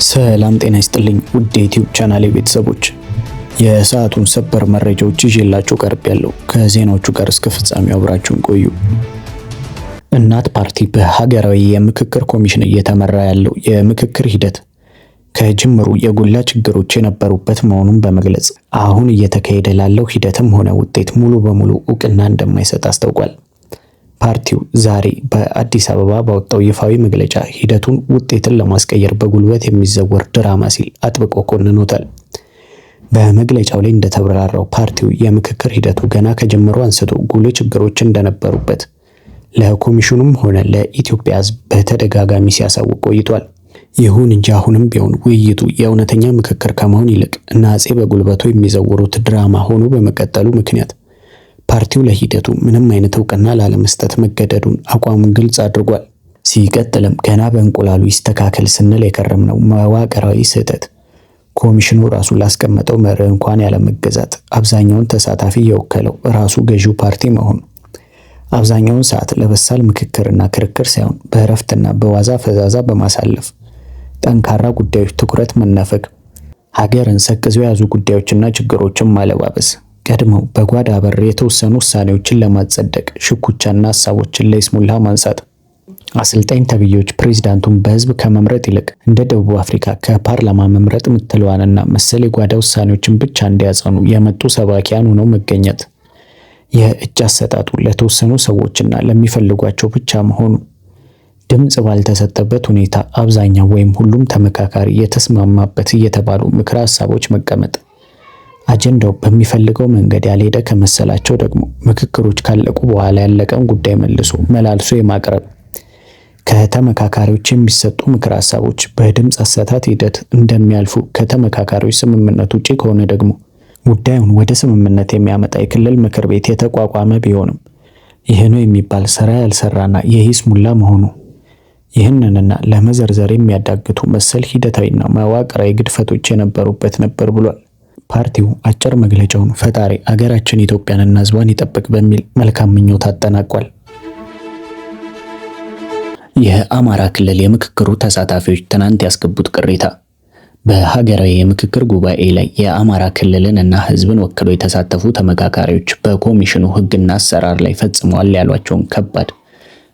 ሰላም ጤና ይስጥልኝ ውድ የዩቲዩብ ቻናሌ ቤተሰቦች፣ የሰዓቱን ሰበር መረጃዎች ይዤላችሁ ቀርቤያለሁ። ከዜናዎቹ ጋር እስከ ፍጻሜው አብራችሁን ቆዩ። እናት ፓርቲ በሀገራዊ የምክክር ኮሚሽን እየተመራ ያለው የምክክር ሂደት ከጅምሩ የጎላ ችግሮች የነበሩበት መሆኑን በመግለጽ አሁን እየተካሄደ ላለው ሂደትም ሆነ ውጤት ሙሉ በሙሉ እውቅና እንደማይሰጥ አስታውቋል። ፓርቲው ዛሬ በአዲስ አበባ ባወጣው ይፋዊ መግለጫ ሂደቱን ውጤትን ለማስቀየር በጉልበት የሚዘወር ድራማ ሲል አጥብቆ ኮንኖታል። በመግለጫው ላይ እንደተብራራው ፓርቲው የምክክር ሂደቱ ገና ከጀመሩ አንስቶ ጉልህ ችግሮች እንደነበሩበት ለኮሚሽኑም ሆነ ለኢትዮጵያ ሕዝብ በተደጋጋሚ ሲያሳውቅ ቆይቷል። ይሁን እንጂ አሁንም ቢሆን ውይይቱ የእውነተኛ ምክክር ከመሆን ይልቅ አፄ በጉልበቱ የሚዘውሩት ድራማ ሆኖ በመቀጠሉ ምክንያት ፓርቲው ለሂደቱ ምንም አይነት እውቅና ላለመስጠት መገደዱን አቋሙን ግልጽ አድርጓል። ሲቀጥልም ገና በእንቁላሉ ይስተካከል ስንል የከረምነው መዋቅራዊ ስህተት ኮሚሽኑ ራሱ ላስቀመጠው መርህ እንኳን ያለመገዛት፣ አብዛኛውን ተሳታፊ የወከለው ራሱ ገዢው ፓርቲ መሆኑ፣ አብዛኛውን ሰዓት ለበሳል ምክክርና ክርክር ሳይሆን በእረፍትና በዋዛ ፈዛዛ በማሳለፍ ጠንካራ ጉዳዮች ትኩረት መነፈግ፣ ሀገርን ሰቅዘው የያዙ ጉዳዮችና ችግሮችን ማለባበስ፣ ቀድመው በጓዳ በር የተወሰኑ ውሳኔዎችን ለማጸደቅ ሽኩቻና ሀሳቦችን ለይስሙላ ማንሳት፣ አሰልጣኝ ተብዬዎች ፕሬዝዳንቱን በህዝብ ከመምረጥ ይልቅ እንደ ደቡብ አፍሪካ ከፓርላማ መምረጥ ምትለዋንና መሰል የጓዳ ውሳኔዎችን ብቻ እንዲያጸኑ የመጡ ሰባኪያን ሆነው መገኘት፣ የእጅ አሰጣጡ ለተወሰኑ ሰዎችና ለሚፈልጓቸው ብቻ መሆኑ፣ ድምጽ ባልተሰጠበት ሁኔታ አብዛኛው ወይም ሁሉም ተመካካሪ የተስማማበት እየተባሉ ምክረ ሀሳቦች መቀመጥ፣ አጀንዳው በሚፈልገው መንገድ ያልሄደ ከመሰላቸው ደግሞ ምክክሮች ካለቁ በኋላ ያለቀን ጉዳይ መልሶ መላልሶ የማቅረብ፣ ከተመካካሪዎች የሚሰጡ ምክረ ሀሳቦች በድምጽ አሰጣጥ ሂደት እንደሚያልፉ ከተመካካሪዎች ስምምነት ውጪ ከሆነ ደግሞ ጉዳዩን ወደ ስምምነት የሚያመጣ የክልል ምክር ቤት የተቋቋመ ቢሆንም ይህ ነው የሚባል ስራ ያልሰራና የሂስሙላ መሆኑ፣ ይህንንና ለመዘርዘር የሚያዳግቱ መሰል ሂደታዊና መዋቅራዊ ግድፈቶች የነበሩበት ነበር ብሏል። ፓርቲው አጭር መግለጫውን ፈጣሪ አገራችን ኢትዮጵያንና ሕዝቧን ይጠብቅ በሚል መልካም ምኞት አጠናቋል። የአማራ ክልል የምክክሩ ተሳታፊዎች ትናንት ያስገቡት ቅሬታ በሀገራዊ የምክክር ጉባኤ ላይ የአማራ ክልልን እና ሕዝብን ወክለው የተሳተፉ ተመካካሪዎች በኮሚሽኑ ሕግና አሰራር ላይ ፈጽመዋል ያሏቸውን ከባድ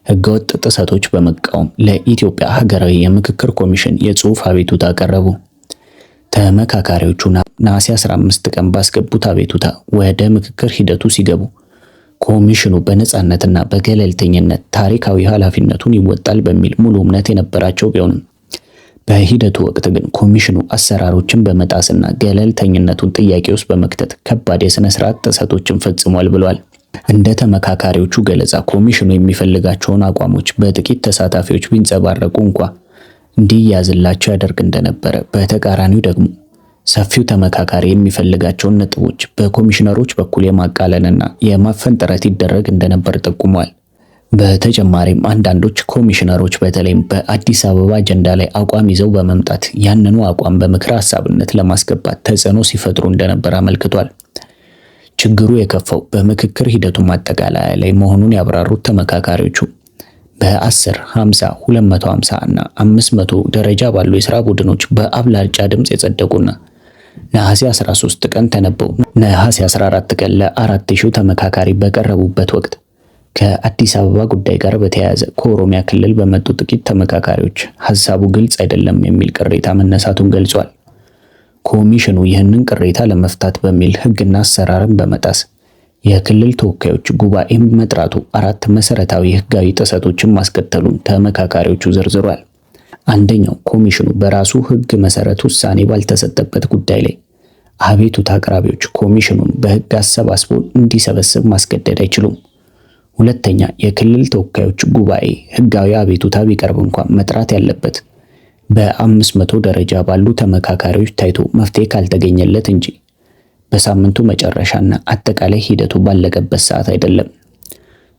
ሕገወጥ ጥሰቶች በመቃወም ለኢትዮጵያ ሀገራዊ የምክክር ኮሚሽን የጽሑፍ አቤቱታ አቀረቡ። ተመካካሪዎቹ ነሐሴ 15 ቀን ባስገቡት አቤቱታ ወደ ምክክር ሂደቱ ሲገቡ ኮሚሽኑ በነጻነትና በገለልተኝነት ታሪካዊ ኃላፊነቱን ይወጣል በሚል ሙሉ እምነት የነበራቸው ቢሆንም በሂደቱ ወቅት ግን ኮሚሽኑ አሰራሮችን በመጣስና ገለልተኝነቱን ጥያቄ ውስጥ በመክተት ከባድ የሥነ ሥርዓት ጥሰቶችን ፈጽሟል ብሏል። እንደ ተመካካሪዎቹ ገለጻ ኮሚሽኑ የሚፈልጋቸውን አቋሞች በጥቂት ተሳታፊዎች ቢንጸባረቁ እንኳ እንዲያዝላቸው ያደርግ እንደነበረ፣ በተቃራኒው ደግሞ ሰፊው ተመካካሪ የሚፈልጋቸውን ነጥቦች በኮሚሽነሮች በኩል የማቃለልና የማፈን ጥረት ይደረግ እንደነበር ጠቁሟል። በተጨማሪም አንዳንዶች ኮሚሽነሮች በተለይም በአዲስ አበባ አጀንዳ ላይ አቋም ይዘው በመምጣት ያንኑ አቋም በምክረ ሀሳብነት ለማስገባት ተጽዕኖ ሲፈጥሩ እንደነበር አመልክቷል። ችግሩ የከፋው በምክክር ሂደቱ ማጠቃለያ ላይ መሆኑን ያብራሩት ተመካካሪዎቹ በ10፣ 50፣ 250 እና 500 ደረጃ ባሉ የሥራ ቡድኖች በአብላጫ ድምፅ የጸደቁና ነሐሴ 13 ቀን ተነበው ነሐሴ 14 ቀን ለ4000 ተመካካሪ በቀረቡበት ወቅት ከአዲስ አበባ ጉዳይ ጋር በተያያዘ ከኦሮሚያ ክልል በመጡ ጥቂት ተመካካሪዎች ሐሳቡ ግልጽ አይደለም የሚል ቅሬታ መነሳቱን ገልጿል። ኮሚሽኑ ይህንን ቅሬታ ለመፍታት በሚል ሕግና አሰራርን በመጣስ የክልል ተወካዮች ጉባኤ መጥራቱ 4 መሰረታዊ ሕጋዊ ጥሰቶችን ማስከተሉን ተመካካሪዎቹ ዘርዝሯል። አንደኛው ኮሚሽኑ በራሱ ሕግ መሰረት ውሳኔ ባልተሰጠበት ጉዳይ ላይ አቤቱታ አቅራቢዎች ኮሚሽኑን በሕግ አሰባስቦ እንዲሰበስብ ማስገደድ አይችሉም። ሁለተኛ የክልል ተወካዮች ጉባኤ ሕጋዊ አቤቱታ ቢቀርብ እንኳን መጥራት ያለበት በ500 ደረጃ ባሉ ተመካካሪዎች ታይቶ መፍትሄ ካልተገኘለት እንጂ በሳምንቱ መጨረሻና አጠቃላይ ሂደቱ ባለቀበት ሰዓት አይደለም።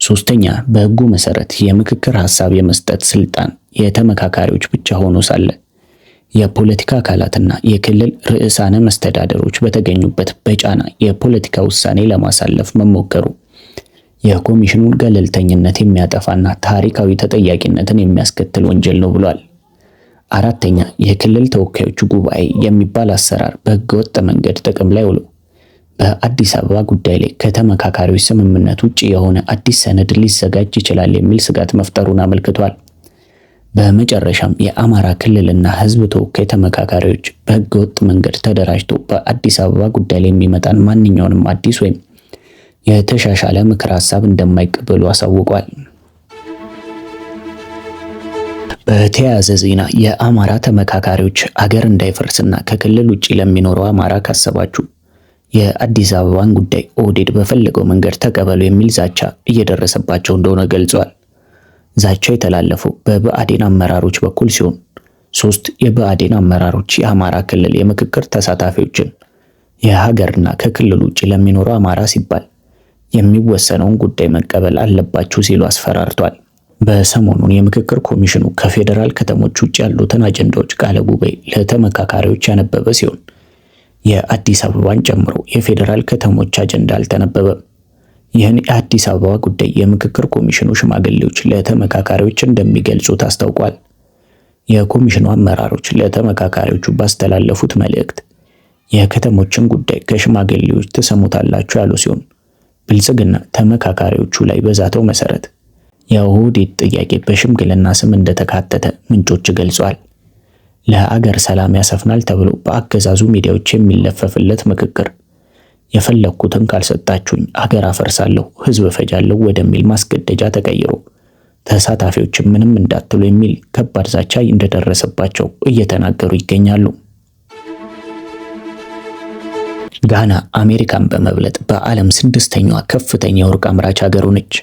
ሶስተኛ በሕጉ መሰረት የምክክር ሐሳብ የመስጠት ስልጣን የተመካካሪዎች ብቻ ሆኖ ሳለ የፖለቲካ አካላትና የክልል ርዕሳነ መስተዳደሮች በተገኙበት በጫና የፖለቲካ ውሳኔ ለማሳለፍ መሞከሩ የኮሚሽኑን ገለልተኝነት የሚያጠፋና ታሪካዊ ተጠያቂነትን የሚያስከትል ወንጀል ነው ብሏል። አራተኛ፣ የክልል ተወካዮች ጉባኤ የሚባል አሰራር በህገወጥ መንገድ ጥቅም ላይ ውሎ በአዲስ አበባ ጉዳይ ላይ ከተመካካሪዎች ስምምነት ውጪ የሆነ አዲስ ሰነድ ሊዘጋጅ ይችላል የሚል ስጋት መፍጠሩን አመልክቷል። በመጨረሻም የአማራ ክልልና ህዝብ ተወካይ ተመካካሪዎች በህገወጥ መንገድ ተደራጅቶ በአዲስ አበባ ጉዳይ ላይ የሚመጣን ማንኛውንም አዲስ ወይም የተሻሻለ ምክር ሀሳብ እንደማይቀበሉ አሳውቋል። በተያያዘ ዜና የአማራ ተመካካሪዎች አገር እንዳይፈርስና ከክልል ውጪ ለሚኖረው አማራ ካሰባችሁ የአዲስ አበባን ጉዳይ ኦህዴድ በፈለገው መንገድ ተቀበሉ የሚል ዛቻ እየደረሰባቸው እንደሆነ ገልጿል። ዛቻው የተላለፈው በብአዴን አመራሮች በኩል ሲሆን 3 የብአዴን አመራሮች የአማራ ክልል የምክክር ተሳታፊዎችን የሀገርና ከክልል ውጪ ለሚኖረው አማራ ሲባል የሚወሰነውን ጉዳይ መቀበል አለባችሁ ሲሉ አስፈራርቷል። በሰሞኑን የምክክር ኮሚሽኑ ከፌዴራል ከተሞች ውጭ ያሉትን አጀንዳዎች ቃለ ጉባኤ ለተመካካሪዎች ያነበበ ሲሆን የአዲስ አበባን ጨምሮ የፌዴራል ከተሞች አጀንዳ አልተነበበም። ይህን የአዲስ አበባ ጉዳይ የምክክር ኮሚሽኑ ሽማግሌዎች ለተመካካሪዎች እንደሚገልጹት አስታውቋል። የኮሚሽኑ አመራሮች ለተመካካሪዎቹ ባስተላለፉት መልእክት የከተሞችን ጉዳይ ከሽማግሌዎች ትሰሙታላችሁ ያሉ ሲሆን ብልጽግና ተመካካሪዎቹ ላይ በዛተው መሰረት የኦህዴድ ጥያቄ በሽምግልና ስም እንደተካተተ ምንጮች ገልጿል። ለአገር ሰላም ያሰፍናል ተብሎ በአገዛዙ ሚዲያዎች የሚለፈፍለት ምክክር የፈለኩትን ካልሰጣችሁኝ አገር አፈርሳለሁ፣ ህዝብ እፈጃለሁ ወደሚል ማስገደጃ ተቀይሮ ተሳታፊዎች ምንም እንዳትሉ የሚል ከባድ ዛቻ እንደደረሰባቸው እየተናገሩ ይገኛሉ። ጋና አሜሪካን በመብለጥ በዓለም 6ኛዋ ከፍተኛ የወርቅ አምራች ሀገር ሆነች።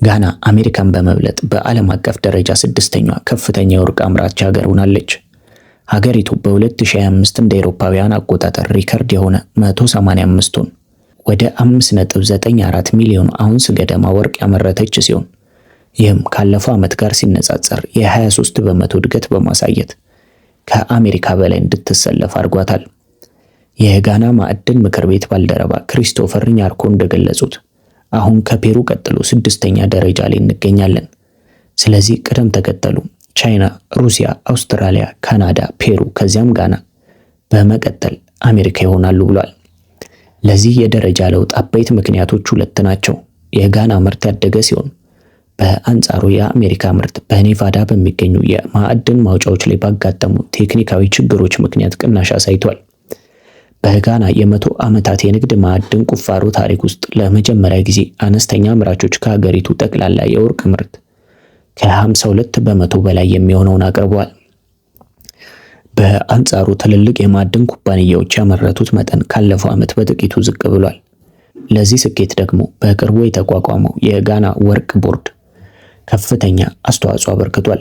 ጋና አሜሪካን በመብለጥ በዓለም አቀፍ ደረጃ 6ኛዋ ከፍተኛ የወርቅ አምራች ሀገር ሆናለች። ሀገሪቱ በ2025 እንደ አውሮፓውያን አቆጣጠር ሪከርድ የሆነ 185 ቶን ወደ 5.94 ሚሊዮን አውንስ ገደማ ወርቅ ያመረተች ሲሆን ይህም ካለፈው ዓመት ጋር ሲነጻጸር የ23 በመቶ እድገት በማሳየት ከአሜሪካ በላይ እንድትሰለፍ አድርጓታል። የጋና ማዕድን ምክር ቤት ባልደረባ ክሪስቶፈር ኛርኮ እንደገለጹት አሁን ከፔሩ ቀጥሎ 6ኛ ደረጃ ላይ እንገኛለን። ስለዚህ ቅደም ተከተሉ ቻይና፣ ሩሲያ፣ አውስትራሊያ፣ ካናዳ፣ ፔሩ ከዚያም ጋና በመቀጠል አሜሪካ ይሆናሉ ብሏል። ለዚህ የደረጃ ለውጥ አበይት ምክንያቶች 2 ናቸው። የጋና ምርት ያደገ ሲሆን በአንጻሩ የአሜሪካ ምርት በኔቫዳ በሚገኙ የማዕድን ማውጫዎች ላይ ባጋጠሙ ቴክኒካዊ ችግሮች ምክንያት ቅናሽ አሳይቷል። በጋና የ100 ዓመታት የንግድ ማዕድን ቁፋሮ ታሪክ ውስጥ ለመጀመሪያ ጊዜ አነስተኛ አምራቾች ከሀገሪቱ ጠቅላላ የወርቅ ምርት ከ52 በመቶ በላይ የሚሆነውን አቅርበዋል። በአንጻሩ ትልልቅ የማዕድን ኩባንያዎች ያመረቱት መጠን ካለፈው ዓመት በጥቂቱ ዝቅ ብሏል። ለዚህ ስኬት ደግሞ በቅርቡ የተቋቋመው የጋና ወርቅ ቦርድ ከፍተኛ አስተዋጽኦ አበርክቷል።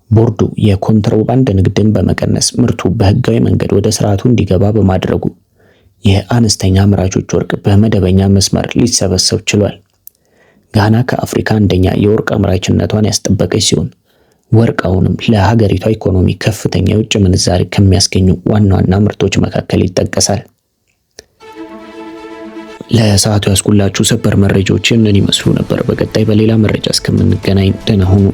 ቦርዱ የኮንትሮባንድ ንግድን በመቀነስ ምርቱ በህጋዊ መንገድ ወደ ስርዓቱ እንዲገባ በማድረጉ የአነስተኛ አምራቾች ወርቅ በመደበኛ መስመር ሊሰበሰብ ችሏል። ጋና ከአፍሪካ አንደኛ የወርቅ አምራችነቷን ያስጠበቀች ሲሆን ወርቅ አሁንም ለሀገሪቷ ኢኮኖሚ ከፍተኛ የውጭ ምንዛሪ ከሚያስገኙ ዋና ዋና ምርቶች መካከል ይጠቀሳል። ለሰዓቱ ያስኩላችሁ ሰበር መረጃዎች እነዚህ ይመስሉ ነበር። በቀጣይ በሌላ መረጃ እስከምንገናኝ ደህና ሁኑ።